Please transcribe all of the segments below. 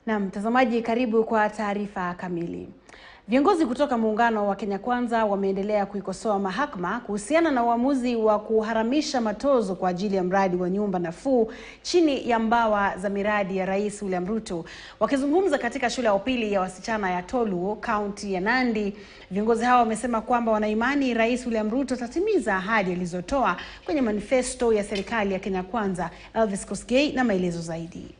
Na mtazamaji, karibu kwa taarifa kamili. Viongozi kutoka muungano wa Kenya Kwanza wameendelea kuikosoa mahakama kuhusiana na uamuzi wa kuharamisha matozo kwa ajili ya mradi wa nyumba nafuu chini ya mbawa za miradi ya Rais William Ruto. Wakizungumza katika shule ya upili ya wasichana ya Tolu, kaunti ya Nandi, viongozi hao wamesema kwamba wanaimani Rais William Ruto tatimiza ahadi alizotoa kwenye manifesto ya serikali ya Kenya Kwanza. Elvis Kosgei na maelezo zaidi.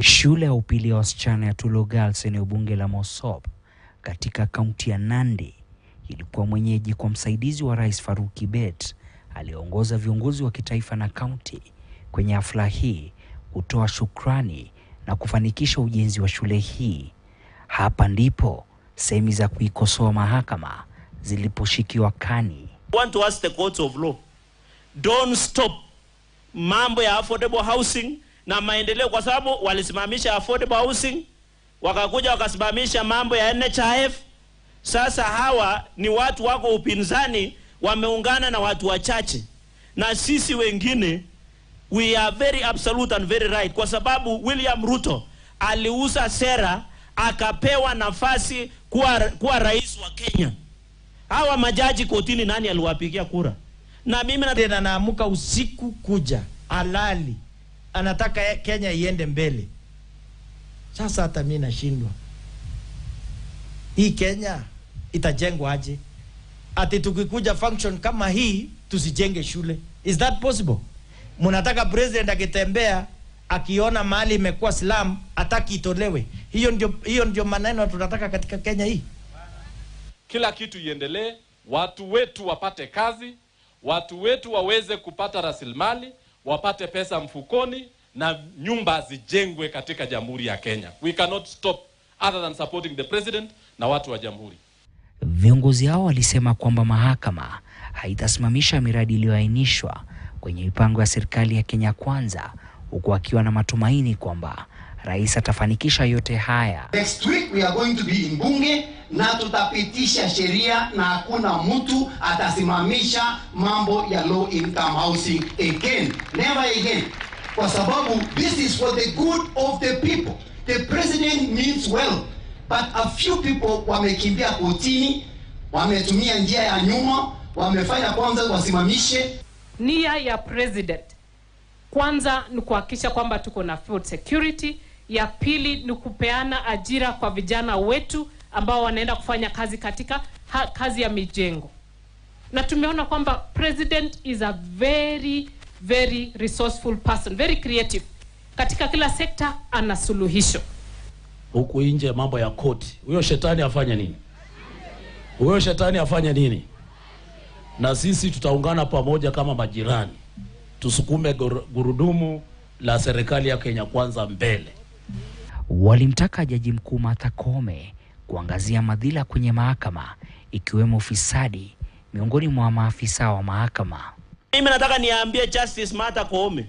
Shule ya upili ya wasichana ya Tolu Girls eneo bunge la Mosop katika kaunti ya Nandi ilikuwa mwenyeji kwa msaidizi wa Rais Farouk Kibet aliongoza viongozi wa kitaifa na kaunti kwenye hafla hii kutoa shukrani na kufanikisha ujenzi wa shule hii. Hapa ndipo semi za kuikosoa mahakama ziliposhikiwa kani. I want to ask the courts of law, don't stop mambo ya affordable housing na maendeleo, kwa sababu walisimamisha affordable housing, wakakuja wakasimamisha mambo ya NHIF. Sasa hawa ni watu wako upinzani wameungana na watu wachache, na sisi wengine we are very absolute and very right, kwa sababu William Ruto aliuza sera akapewa nafasi kuwa rais wa Kenya. Hawa majaji kotini nani aliwapigia kura? Na mimi naamuka usiku kuja alali anataka Kenya iende mbele. Sasa hata mimi nashindwa. Hii Kenya itajengwa aje? Ati tukikuja function kama hii tusijenge shule. Is that possible? Mnataka president akitembea akiona mahali imekuwa slum ataki itolewe. Hiyo ndio maneno tunataka katika Kenya hii. Kila kitu iendelee, watu wetu wapate kazi, watu wetu waweze kupata rasilimali, wapate pesa mfukoni na nyumba zijengwe katika Jamhuri ya Kenya. We cannot stop other than supporting the president na watu wa Jamhuri. Viongozi hao walisema kwamba mahakama haitasimamisha miradi iliyoainishwa kwenye mipango ya serikali ya Kenya Kwanza, huku akiwa na matumaini kwamba rais atafanikisha yote haya. Next week we are going to be in bunge na tutapitisha sheria na hakuna mtu atasimamisha mambo ya low income housing again. Never again. Kwa sababu this is for the good of the people. The president means well, but a few people wamekimbia kotini, wametumia njia ya nyuma, wamefanya kwanza wasimamishe. Nia ya president kwanza ni kuhakikisha kwamba tuko na food security. Ya pili ni kupeana ajira kwa vijana wetu ambao wanaenda kufanya kazi katika kazi ya mijengo. Na tumeona kwamba president is a very very resourceful person, very creative. Katika kila sekta ana suluhisho. Huku nje mambo ya koti. Huyo shetani afanye nini? Huyo shetani afanye nini? Na sisi tutaungana pamoja kama majirani. Tusukume gurudumu la serikali ya Kenya Kwanza mbele. Walimtaka Jaji Mkuu Martha Koome kuangazia madhila kwenye mahakama ikiwemo ufisadi miongoni mwa maafisa wa mahakama. Mimi nataka niambie Justice Martha Koome,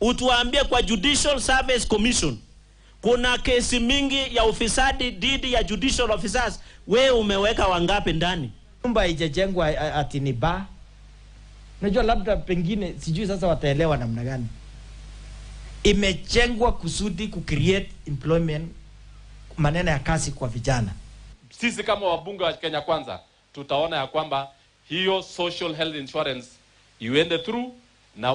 utuambie kwa Judicial Service Commission kuna kesi mingi ya ufisadi dhidi ya judicial officers. Wewe umeweka wangapi ndani? Nyumba haijajengwa ati ni ba. Unajua labda pengine sijui sasa wataelewa namna gani. Imejengwa kusudi create employment, maneno ya kazi kwa vijana. Sisi kama wabunge wa Kenya Kwanza tutaona ya kwamba hiyo social health insurance iende through na